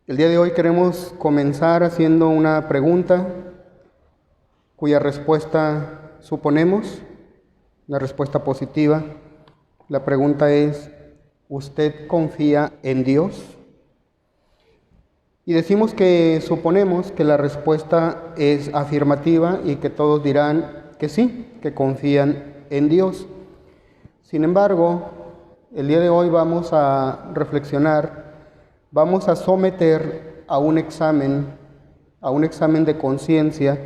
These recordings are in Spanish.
El día de hoy queremos comenzar haciendo una pregunta cuya respuesta suponemos, una respuesta positiva. La pregunta es, ¿usted confía en Dios? Y decimos que suponemos que la respuesta es afirmativa y que todos dirán que sí, que confían en Dios. Sin embargo, el día de hoy vamos a reflexionar, vamos a someter a un examen de conciencia,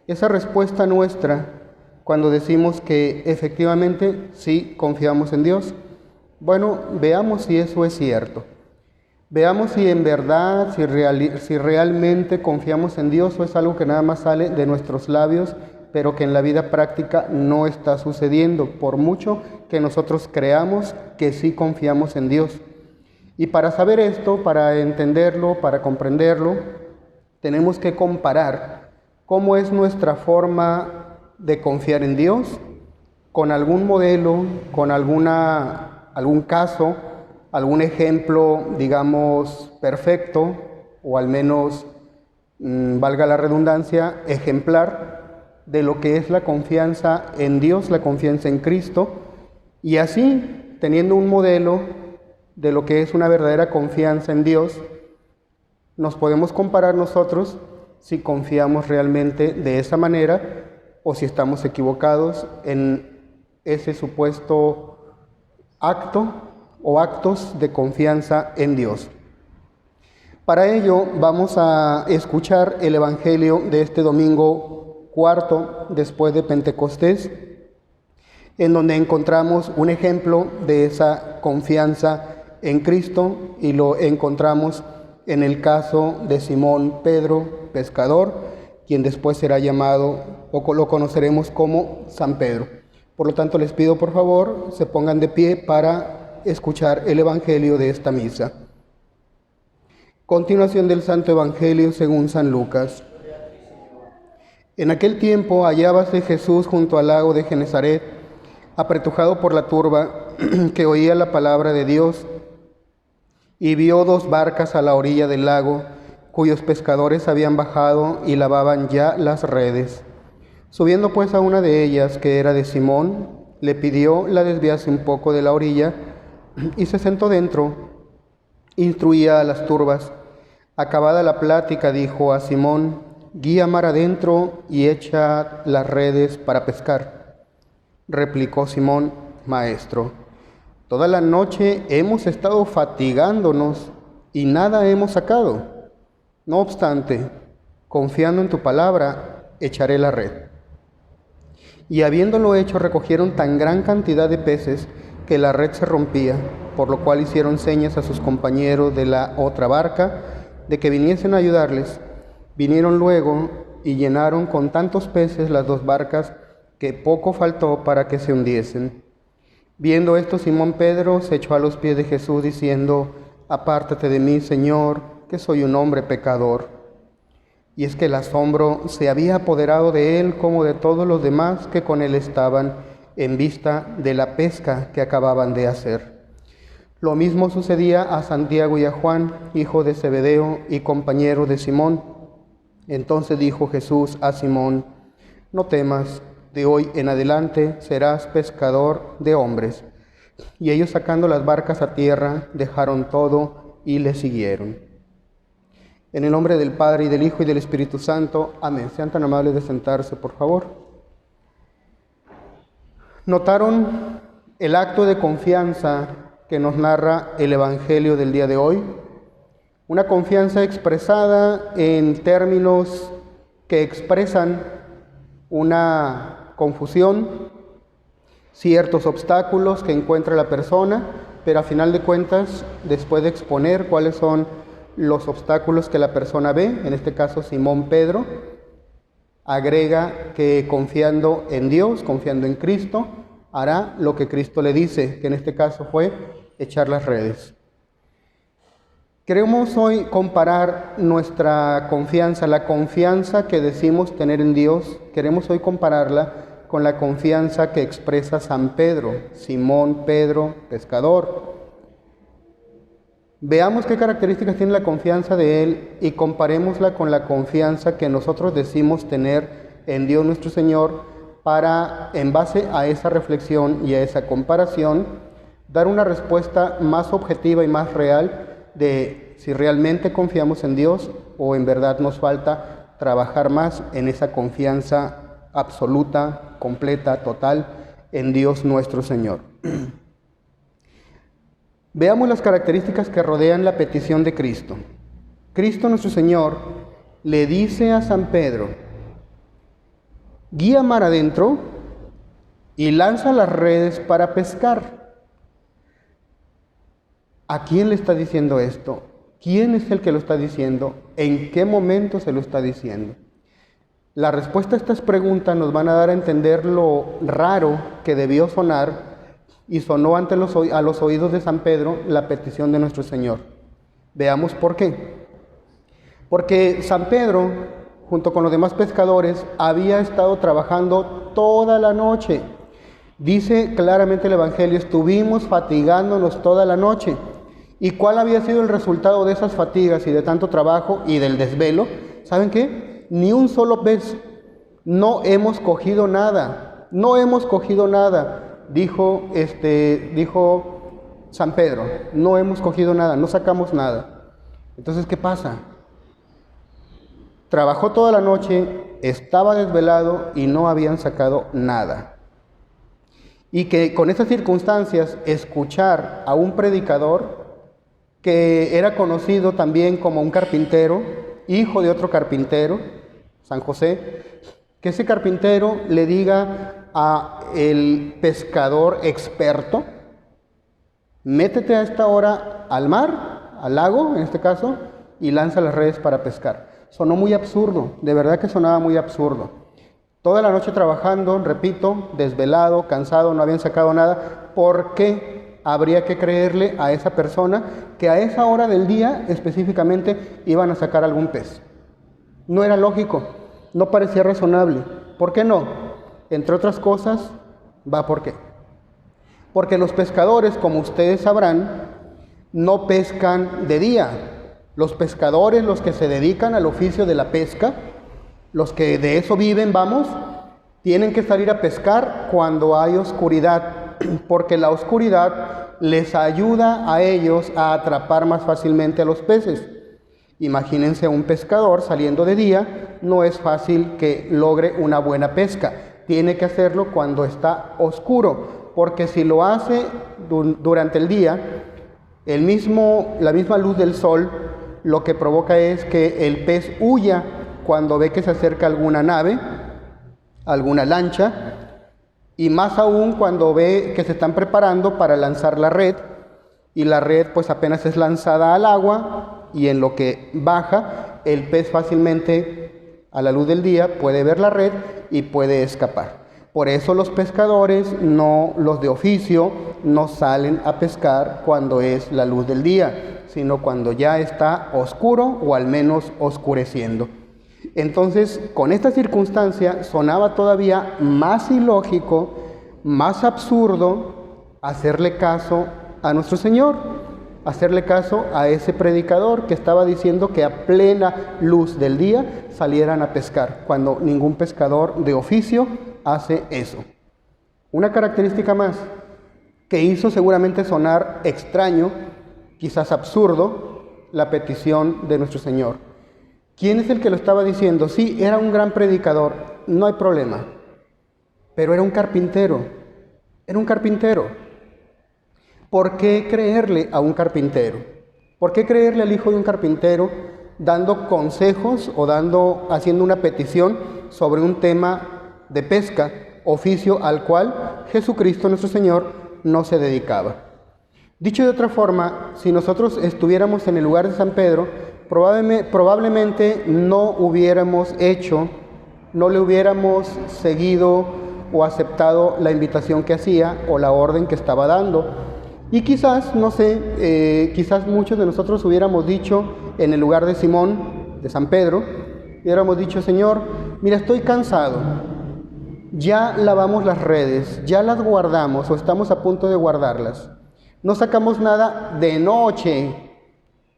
esa respuesta nuestra cuando decimos que efectivamente sí confiamos en Dios. Bueno, veamos si eso es cierto. Veamos si en verdad, si realmente confiamos en Dios o es algo que nada más sale de nuestros labios, pero que en la vida práctica no está sucediendo, por mucho que nosotros creamos que sí confiamos en Dios. Y para saber esto, para entenderlo, para comprenderlo, tenemos que comparar cómo es nuestra forma de confiar en Dios con algún modelo, con algún caso, algún ejemplo, digamos, perfecto, o al menos, valga la redundancia, ejemplar de lo que es la confianza en Dios, la confianza en Cristo, y así, teniendo un modelo de lo que es una verdadera confianza en Dios, nos podemos comparar nosotros si confiamos realmente de esa manera o si estamos equivocados en ese supuesto acto o actos de confianza en Dios. Para ello vamos a escuchar el Evangelio de este domingo cuarto después de Pentecostés, en donde encontramos un ejemplo de esa confianza en Cristo y lo encontramos en el caso de Simón Pedro, pescador, quien después será llamado o lo conoceremos como San Pedro. Por lo tanto, les pido por favor se pongan de pie para escuchar el Evangelio de esta misa. Continuación del Santo Evangelio según San Lucas. En aquel tiempo hallábase Jesús junto al lago de Genesaret, apretujado por la turba que oía la palabra de Dios, y vio dos barcas a la orilla del lago, cuyos pescadores habían bajado y lavaban ya las redes. Subiendo pues a una de ellas, que era de Simón, le pidió la desviase un poco de la orilla, y se sentó dentro, instruía a las turbas. Acabada la plática, dijo a Simón: guía mar adentro y echa las redes para pescar. Replicó Simón: Maestro, toda la noche hemos estado fatigándonos y nada hemos sacado. No obstante, confiando en tu palabra, echaré la red. Y habiéndolo hecho, recogieron tan gran cantidad de peces que la red se rompía, por lo cual hicieron señas a sus compañeros de la otra barca de que viniesen a ayudarles. Vinieron luego y llenaron con tantos peces las dos barcas que poco faltó para que se hundiesen. Viendo esto, Simón Pedro se echó a los pies de Jesús diciendo: apártate de mí, Señor, que soy un hombre pecador. Y es que el asombro se había apoderado de él como de todos los demás que con él estaban, en vista de la pesca que acababan de hacer. Lo mismo sucedía a Santiago y a Juan, hijo de Zebedeo y compañero de Simón. Entonces dijo Jesús a Simón: no temas, de hoy en adelante serás pescador de hombres. Y ellos, sacando las barcas a tierra, dejaron todo y le siguieron. En el nombre del Padre, y del Hijo, y del Espíritu Santo. Amén. Sean tan amables de sentarse, por favor. ¿Notaron el acto de confianza que nos narra el Evangelio del día de hoy? Una confianza expresada en términos que expresan una confusión, ciertos obstáculos que encuentra la persona, pero a final de cuentas, después de exponer cuáles son los obstáculos que la persona ve, en este caso Simón Pedro, agrega que confiando en Dios, confiando en Cristo, hará lo que Cristo le dice, que en este caso fue echar las redes. Queremos hoy comparar nuestra confianza, la confianza que decimos tener en Dios, queremos hoy compararla con la confianza que expresa San Pedro, Simón Pedro, pescador. Veamos qué características tiene la confianza de Él y comparémosla con la confianza que nosotros decimos tener en Dios nuestro Señor para, en base a esa reflexión y a esa comparación, dar una respuesta más objetiva y más real de si realmente confiamos en Dios o en verdad nos falta trabajar más en esa confianza absoluta, completa, total en Dios nuestro Señor. Veamos las características que rodean la petición de Cristo. Cristo nuestro Señor le dice a San Pedro: guía mar adentro y lanza las redes para pescar. ¿A quién le está diciendo esto? ¿Quién es el que lo está diciendo? ¿En qué momento se lo está diciendo? La respuesta a estas preguntas nos van a dar a entender lo raro que debió sonar y sonó ante a los oídos de San Pedro la petición de nuestro Señor. Veamos por qué. Porque San Pedro, junto con los demás pescadores, había estado trabajando toda la noche. Dice claramente el Evangelio: estuvimos fatigándonos toda la noche. ¿Y cuál había sido el resultado de esas fatigas y de tanto trabajo y del desvelo? ¿Saben qué? Ni un solo pez. No hemos cogido nada. No hemos cogido nada. Dijo San Pedro: no hemos cogido nada, no sacamos nada. Entonces, ¿qué pasa? Trabajó toda la noche, estaba desvelado y no habían sacado nada. Y que con esas circunstancias, escuchar a un predicador que era conocido también como un carpintero, hijo de otro carpintero, San José, que ese carpintero le diga a el pescador experto: métete a esta hora al mar, al lago en este caso, y lanza las redes para pescar. Sonó muy absurdo, de verdad que sonaba muy absurdo. Toda la noche trabajando, repito, desvelado, cansado, no habían sacado nada. ¿Por qué habría que creerle a esa persona que a esa hora del día específicamente iban a sacar algún pez? No era lógico, no parecía razonable. ¿Por qué no? Entre otras cosas, ¿por qué? Porque los pescadores, como ustedes sabrán, no pescan de día. Los pescadores, los que se dedican al oficio de la pesca, los que de eso viven, tienen que salir a pescar cuando hay oscuridad, porque la oscuridad les ayuda a ellos a atrapar más fácilmente a los peces. Imagínense un pescador saliendo de día, no es fácil que logre una buena pesca. Tiene que hacerlo cuando está oscuro, porque si lo hace durante el día, la misma luz del sol lo que provoca es que el pez huya cuando ve que se acerca alguna nave, alguna lancha, y más aún cuando ve que se están preparando para lanzar la red, y la red pues apenas es lanzada al agua, y en lo que baja, el pez fácilmente a la luz del día puede ver la red y puede escapar. Por eso los pescadores, los de oficio, no salen a pescar cuando es la luz del día, sino cuando ya está oscuro o al menos oscureciendo. Entonces, con esta circunstancia sonaba todavía más ilógico, más absurdo hacerle caso a nuestro Señor, hacerle caso a ese predicador que estaba diciendo que a plena luz del día salieran a pescar, cuando ningún pescador de oficio hace eso. Una característica más que hizo seguramente sonar extraño, quizás absurdo, la petición de nuestro Señor. ¿Quién es el que lo estaba diciendo? Sí, era un gran predicador, no hay problema, pero era un carpintero. ¿Por qué creerle a un carpintero? ¿Por qué creerle al hijo de un carpintero dando consejos o haciendo una petición sobre un tema de pesca, oficio al cual Jesucristo nuestro Señor no se dedicaba? Dicho de otra forma, si nosotros estuviéramos en el lugar de San Pedro, probablemente no le hubiéramos seguido o aceptado la invitación que hacía o la orden que estaba dando. Y quizás, quizás muchos de nosotros hubiéramos dicho en el lugar de Simón, de San Pedro, hubiéramos dicho: Señor, mira, estoy cansado, ya lavamos las redes, ya las guardamos o estamos a punto de guardarlas. No sacamos nada de noche,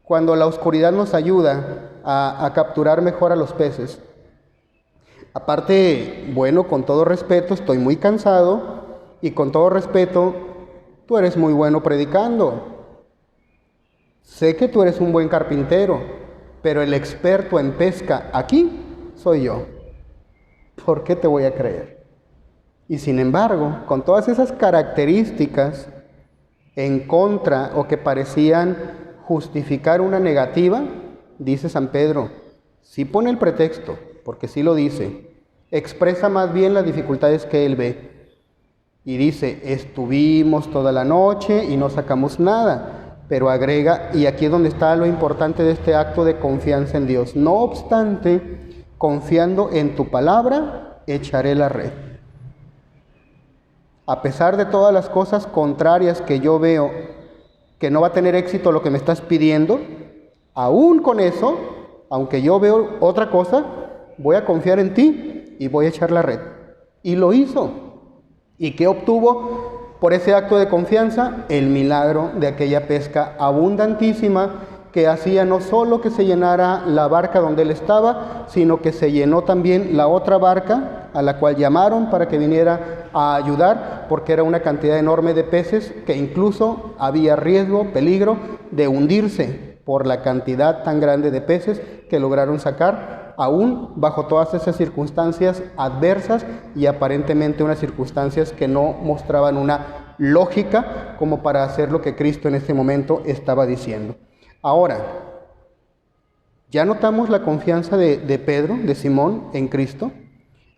cuando la oscuridad nos ayuda a capturar mejor a los peces. Aparte, bueno, con todo respeto, estoy muy cansado y con todo respeto, tú eres muy bueno predicando. Sé que tú eres un buen carpintero, pero el experto en pesca aquí soy yo. ¿Por qué te voy a creer? Y sin embargo, con todas esas características en contra o que parecían justificar una negativa, dice San Pedro, sí pone el pretexto, porque sí lo dice, expresa más bien las dificultades que él ve. Y dice, estuvimos toda la noche y no sacamos nada, pero agrega, y aquí es donde está lo importante de este acto de confianza en Dios, no obstante, confiando en tu palabra, echaré la red. A pesar de todas las cosas contrarias que yo veo, que no va a tener éxito lo que me estás pidiendo, aún con eso, aunque yo veo otra cosa, voy a confiar en ti y voy a echar la red. Y lo hizo. ¿Y qué obtuvo por ese acto de confianza? El milagro de aquella pesca abundantísima que hacía no solo que se llenara la barca donde él estaba, sino que se llenó también la otra barca a la cual llamaron para que viniera a ayudar, porque era una cantidad enorme de peces que incluso había riesgo, peligro de hundirse por la cantidad tan grande de peces que lograron sacar, aún bajo todas esas circunstancias adversas y aparentemente unas circunstancias que no mostraban una lógica como para hacer lo que Cristo en ese momento estaba diciendo. Ahora, ya notamos la confianza de Pedro, de Simón, en Cristo.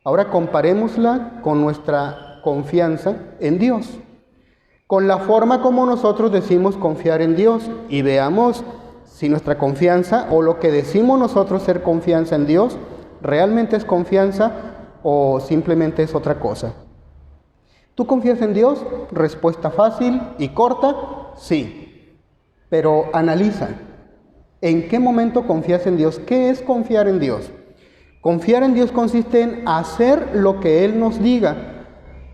Ahora comparémosla con nuestra confianza en Dios, con la forma como nosotros decimos confiar en Dios, y veamos si nuestra confianza o lo que decimos nosotros ser confianza en Dios realmente es confianza o simplemente es otra cosa. ¿Tú confías en Dios? Respuesta fácil y corta, sí. Pero analiza, ¿en qué momento confías en Dios? ¿Qué es confiar en Dios? Confiar en Dios consiste en hacer lo que Él nos diga,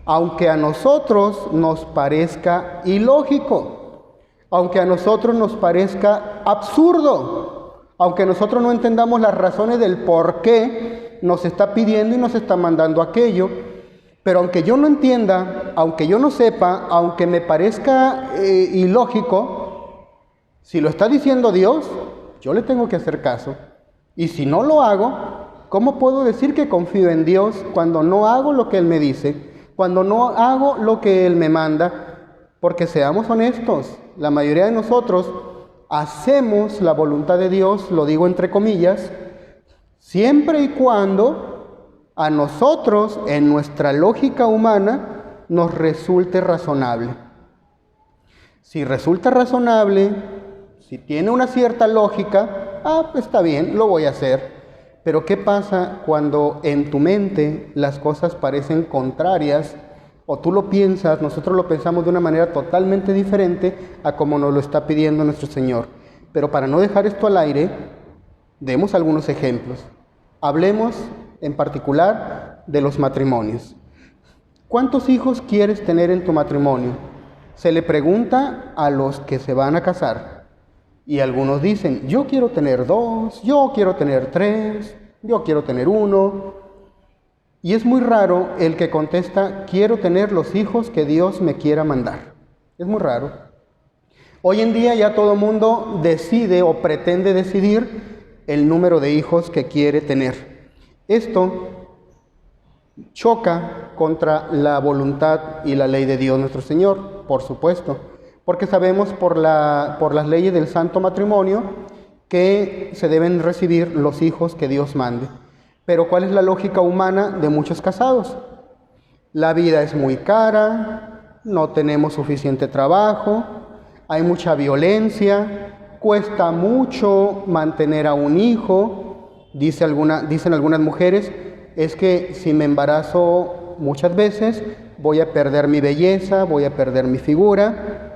aunque a nosotros nos parezca ilógico, aunque a nosotros nos parezca absurdo, aunque nosotros no entendamos las razones del por qué nos está pidiendo y nos está mandando aquello. Pero aunque yo no entienda, aunque yo no sepa, aunque me parezca ilógico, si lo está diciendo Dios, yo le tengo que hacer caso. Y si no lo hago, ¿cómo puedo decir que confío en Dios cuando no hago lo que Él me dice? Cuando no hago lo que Él me manda. Porque seamos honestos, la mayoría de nosotros hacemos la voluntad de Dios, lo digo entre comillas, siempre y cuando a nosotros, en nuestra lógica humana, nos resulte razonable. Si resulta razonable, si tiene una cierta lógica, pues está bien, lo voy a hacer. Pero ¿qué pasa cuando en tu mente las cosas parecen contrarias o tú lo piensas, nosotros lo pensamos de una manera totalmente diferente a como nos lo está pidiendo nuestro Señor? Pero para no dejar esto al aire, demos algunos ejemplos. Hablemos en particular de los matrimonios. ¿Cuántos hijos quieres tener en tu matrimonio? Se le pregunta a los que se van a casar. Y algunos dicen, yo quiero tener 2, yo quiero tener 3, yo quiero tener 1. Y es muy raro el que contesta, quiero tener los hijos que Dios me quiera mandar. Es muy raro. Hoy en día ya todo mundo decide o pretende decidir el número de hijos que quiere tener. Esto choca contra la voluntad y la ley de Dios nuestro Señor, por supuesto. Porque sabemos por las leyes del santo matrimonio que se deben recibir los hijos que Dios mande. Pero ¿cuál es la lógica humana de muchos casados? La vida es muy cara, no tenemos suficiente trabajo, hay mucha violencia, cuesta mucho mantener a un hijo. Dicen algunas mujeres, es que si me embarazo muchas veces voy a perder mi belleza, voy a perder mi figura.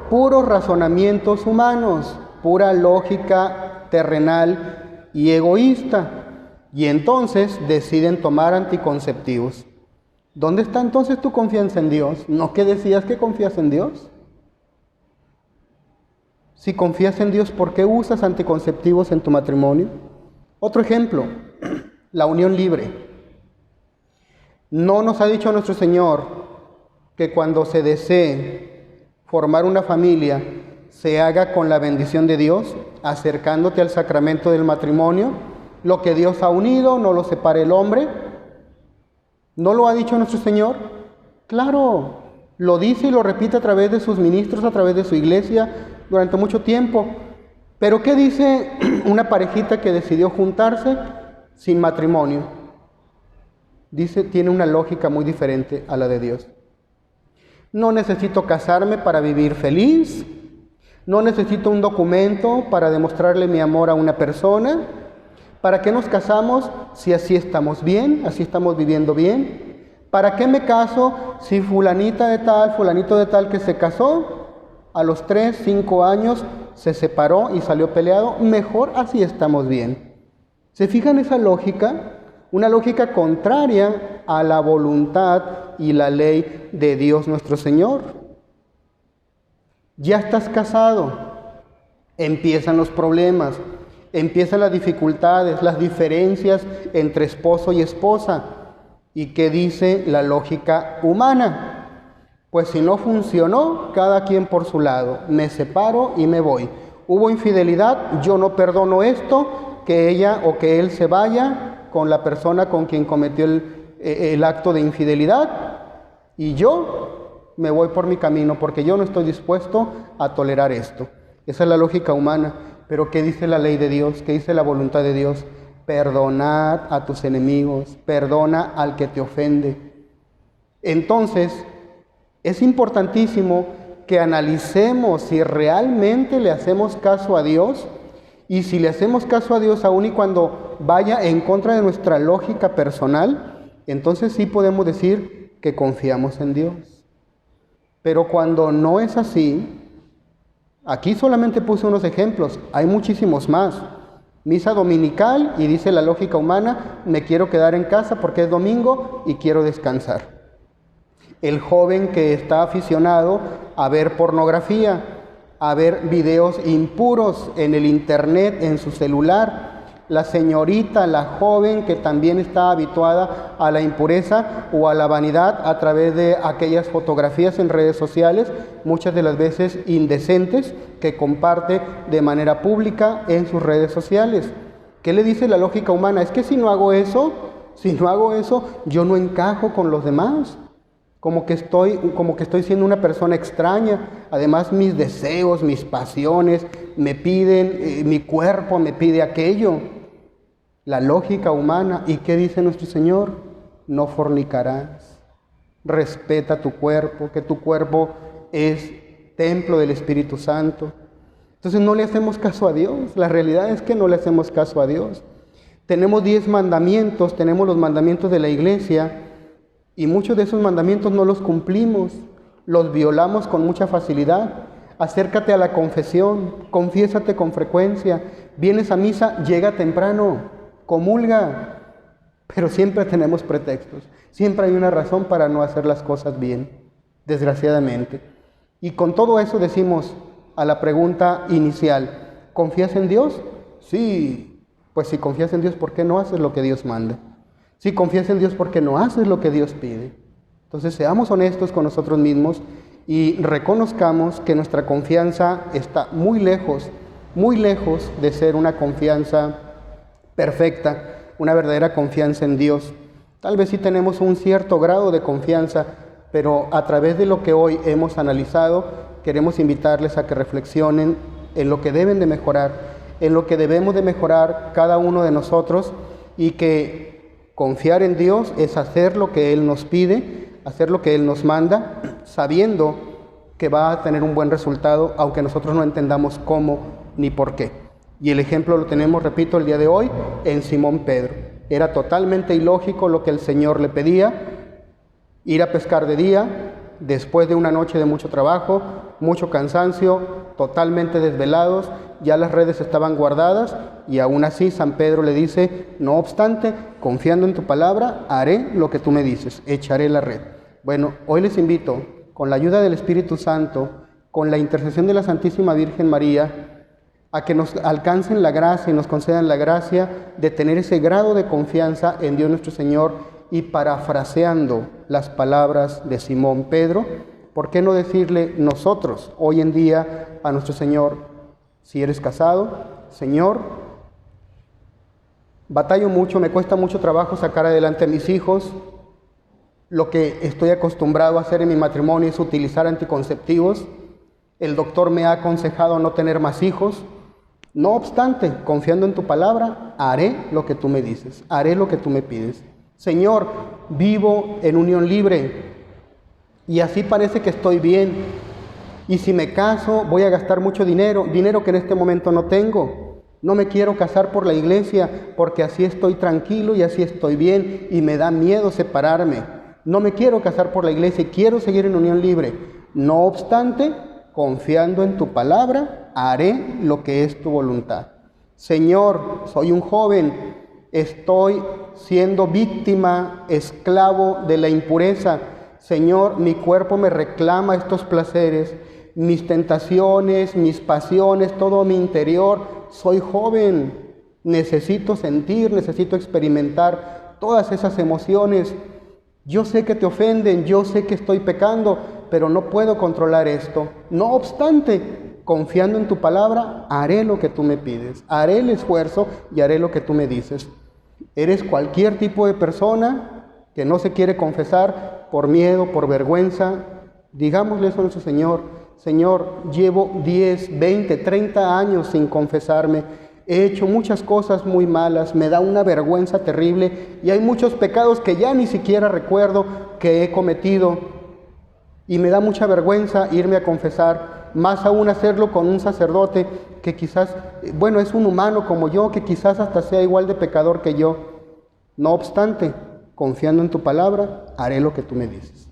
Puros razonamientos humanos, pura lógica terrenal y egoísta. Y entonces deciden tomar anticonceptivos. ¿Dónde está entonces tu confianza en Dios? ¿No que decías que confías en Dios? Si confías en Dios, ¿por qué usas anticonceptivos en tu matrimonio? Otro ejemplo, la unión libre. ¿No nos ha dicho nuestro Señor que cuando se desee formar una familia, se haga con la bendición de Dios, acercándote al sacramento del matrimonio? Lo que Dios ha unido, no lo separe el hombre. ¿No lo ha dicho nuestro Señor? Claro, lo dice y lo repite a través de sus ministros, a través de su iglesia, durante mucho tiempo. Pero ¿qué dice una parejita que decidió juntarse sin matrimonio? Dice, tiene una lógica muy diferente a la de Dios. No necesito casarme para vivir feliz. No necesito un documento para demostrarle mi amor a una persona. ¿Para qué nos casamos si así estamos bien, así estamos viviendo bien? ¿Para qué me caso si fulanita de tal, fulanito de tal que se casó, a los 3, 5 años se separó y salió peleado? Mejor así estamos bien. ¿Se fijan esa lógica? Una lógica contraria a la voluntad y la ley de Dios nuestro Señor. Ya estás casado, empiezan los problemas, empiezan las dificultades, las diferencias entre esposo y esposa. ¿Y qué dice la lógica humana? Pues si no funcionó, cada quien por su lado, me separo y me voy. Hubo infidelidad, yo no perdono esto, que ella o que él se vaya con la persona con quien cometió el acto de infidelidad, y yo me voy por mi camino porque yo no estoy dispuesto a tolerar esto. Esa es la lógica humana. Pero ¿qué dice la ley de Dios? ¿Qué dice la voluntad de Dios? Perdonad a tus enemigos, perdona al que te ofende. Entonces, es importantísimo que analicemos si realmente le hacemos caso a Dios, y si le hacemos caso a Dios aún y cuando vaya en contra de nuestra lógica personal, entonces sí podemos decir que confiamos en Dios. Pero cuando no es así, aquí solamente puse unos ejemplos, hay muchísimos más. Misa dominical y dice la lógica humana, me quiero quedar en casa porque es domingo y quiero descansar. El joven que está aficionado a ver pornografía, a ver videos impuros en el internet, en su celular. La señorita, la joven que también está habituada a la impureza o a la vanidad a través de aquellas fotografías en redes sociales, muchas de las veces indecentes, que comparte de manera pública en sus redes sociales. ¿Qué le dice la lógica humana? Es que si no hago eso, yo no encajo con los demás. Como que estoy siendo una persona extraña. Además, mis deseos, mis pasiones me piden, mi cuerpo me pide aquello. La lógica humana. ¿Y qué dice nuestro Señor? No fornicarás. Respeta tu cuerpo, que tu cuerpo es templo del Espíritu Santo. Entonces no le hacemos caso a Dios. La realidad es que no le hacemos caso a Dios. Tenemos 10 mandamientos, tenemos los mandamientos de la iglesia, y muchos de esos mandamientos no los cumplimos, los violamos con mucha facilidad. Acércate a la confesión, confiésate con frecuencia, vienes a misa, llega temprano, comulga. Pero siempre tenemos pretextos, siempre hay una razón para no hacer las cosas bien, desgraciadamente. Y con todo eso decimos a la pregunta inicial, ¿confías en Dios? Sí. Pues si confías en Dios, ¿por qué no haces lo que Dios manda? Si confías en Dios, ¿por qué no haces lo que Dios pide? Entonces seamos honestos con nosotros mismos y reconozcamos que nuestra confianza está muy lejos de ser una confianza perfecta, una verdadera confianza en Dios. Tal vez sí tenemos un cierto grado de confianza, pero a través de lo que hoy hemos analizado, queremos invitarles a que reflexionen en lo que deben de mejorar, en lo que debemos de mejorar cada uno de nosotros, y que confiar en Dios es hacer lo que Él nos pide, hacer lo que Él nos manda, sabiendo que va a tener un buen resultado, aunque nosotros no entendamos cómo ni por qué. Y el ejemplo lo tenemos, repito, el día de hoy en Simón Pedro. Era totalmente ilógico lo que el Señor le pedía, ir a pescar de día, después de una noche de mucho trabajo, mucho cansancio, totalmente desvelados, ya las redes estaban guardadas, y aún así San Pedro le dice, no obstante, confiando en tu palabra, haré lo que tú me dices, echaré la red. Bueno, hoy les invito, con la ayuda del Espíritu Santo, con la intercesión de la Santísima Virgen María, a que nos alcancen la gracia y nos concedan la gracia de tener ese grado de confianza en Dios nuestro Señor. Y parafraseando las palabras de Simón Pedro, ¿por qué no decirle nosotros hoy en día a nuestro Señor, si eres casado, Señor, batallo mucho, me cuesta mucho trabajo sacar adelante a mis hijos, lo que estoy acostumbrado a hacer en mi matrimonio es utilizar anticonceptivos, el doctor me ha aconsejado no tener más hijos, no obstante, confiando en tu palabra, haré lo que tú me dices, haré lo que tú me pides. Señor, vivo en unión libre y así parece que estoy bien. Y si me caso, voy a gastar mucho dinero que en este momento no tengo. No me quiero casar por la iglesia porque así estoy tranquilo y así estoy bien y me da miedo separarme. No me quiero casar por la iglesia y quiero seguir en unión libre. No obstante, confiando en tu palabra, haré lo que es tu voluntad. Señor, soy un joven, estoy siendo víctima, esclavo de la impureza. Señor, mi cuerpo me reclama estos placeres, mis tentaciones, mis pasiones, todo mi interior. Soy joven, necesito sentir, necesito experimentar todas esas emociones. Yo sé que te ofenden, yo sé que estoy pecando, pero no puedo controlar esto. No obstante, confiando en tu palabra, haré lo que tú me pides, haré el esfuerzo y haré lo que tú me dices. Eres cualquier tipo de persona que no se quiere confesar por miedo, por vergüenza. Digámosle eso a nuestro Señor. Señor, llevo 10, 20, 30 años sin confesarme. He hecho muchas cosas muy malas, me da una vergüenza terrible y hay muchos pecados que ya ni siquiera recuerdo que he cometido. Y me da mucha vergüenza irme a confesar, más aún hacerlo con un sacerdote que quizás, bueno, es un humano como yo, que quizás hasta sea igual de pecador que yo. No obstante, confiando en tu palabra, haré lo que tú me dices.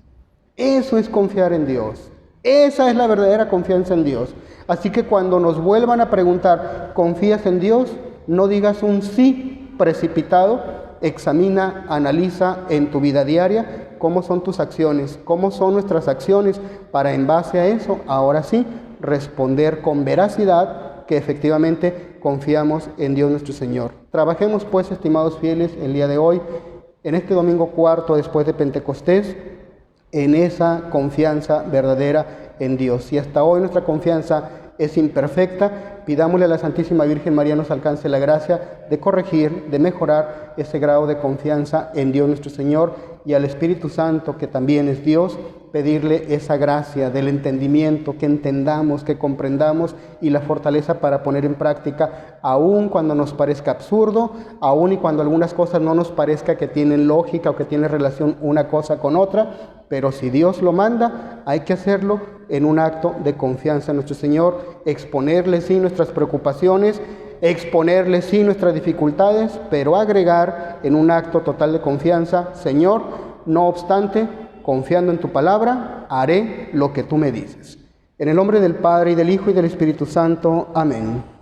Eso es confiar en Dios. Esa es la verdadera confianza en Dios. Así que cuando nos vuelvan a preguntar, ¿confías en Dios? No digas un sí precipitado. Examina, analiza en tu vida diaria cómo son tus acciones, cómo son nuestras acciones, para en base a eso, ahora sí, responder con veracidad que efectivamente confiamos en Dios nuestro Señor. Trabajemos pues, estimados fieles, el día de hoy, en este domingo cuarto después de Pentecostés, en esa confianza verdadera en Dios. Si hasta hoy nuestra confianza es imperfecta, pidámosle a la Santísima Virgen María nos alcance la gracia de corregir, de mejorar ese grado de confianza en Dios nuestro Señor, y al Espíritu Santo, que también es Dios, pedirle esa gracia del entendimiento, que entendamos, que comprendamos, y la fortaleza para poner en práctica, aun cuando nos parezca absurdo, aun y cuando algunas cosas no nos parezca que tienen lógica o que tienen relación una cosa con otra, pero si Dios lo manda, hay que hacerlo en un acto de confianza en nuestro Señor, exponerle sí nuestras preocupaciones, exponerle sí nuestras dificultades, pero agregar en un acto total de confianza, Señor, no obstante, confiando en tu palabra, haré lo que tú me dices. En el nombre del Padre, y del Hijo, y del Espíritu Santo. Amén.